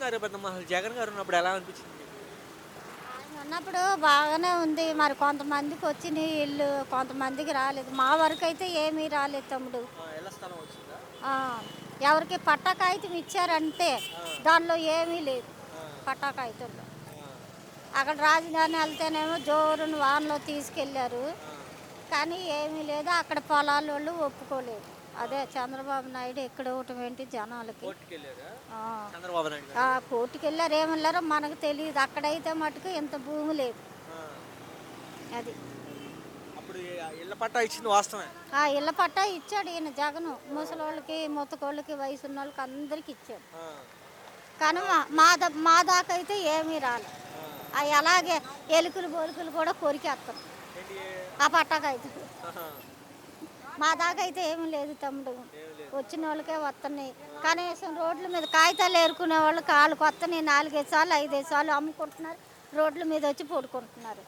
చేస్తున్నారు పెద్దమ్మ? అసలు జగన్ గారు ఉన్నప్పుడు ఎలా అనిపించింది మీకు? ఆయన ఉన్నప్పుడు బాగానే ఉంది. మరి కొంతమందికి వచ్చినాయి ఇల్లు, కొంతమందికి రాలేదు. మా వరకైతే ఏమీ రాలేదు తమ్ముడు. ఇళ్ల స్థలం వచ్చిందా? ఆ! ఎవరికి పట్టా కాగితం ఇచ్చారంతే. ఆ! దానిలో ఏమీ లేదు. ఆ! పట్టా కాగితంలో. ఆ! అక్కడ రాజధాని వెళ్తేనేమో జోరున వానలో తీసుకెళ్లారు. ఆ! కానీ ఏమీ లేదు. అక్కడ పొలాలోళ్ళు ఒప్పుకోలేదు. అదే చంద్రబాబు నాయుడు ఎక్కడోవటం ఏంటి జనాలకి. కోర్టుకెళ్లారా? ఆ! చంద్రబాబు నాయుడు గారు? కోర్టుకెళ్లారు ఏమెళ్లారో మనకు తెలీదు. అక్కడైతే మటుకు ఇంత భూమి లేదు. ఆ! అది. అప్పుడు ఇళ్ల పట్టా ఇచ్చింది వాస్తవమే. ఇళ్ళ పట్టా ఇచ్చాడు ఈయన జగను. ముసలోళ్ళకి, ముతకోళ్ళకి, వయసున్నోళ్ళకి అందరికి ఇచ్చాడు. ఆ! కానీ మా దాకైతే ఏమీ రాలే. ఆ! అవి అలాగే ఎలుకలు బొలుకులు కూడా కొరికేస్తారు ఏంటి? ఆ పట్టాకైతే. ఆహా! మా దాకైతే ఏమీ లేదు తమ్ముడు. ఏమి లేదు. వచ్చిన వాళ్ళకే వస్తున్నాయి. కనీసం రోడ్ల మీద కాగితాలు ఏరుకునే వాళ్ళు కాళ్ళకి వస్తున్నాయి. 4 సార్లు 5 సార్లు అమ్ముకుంటున్నారు. రోడ్ల మీద వచ్చి పడుకుంటున్నారు.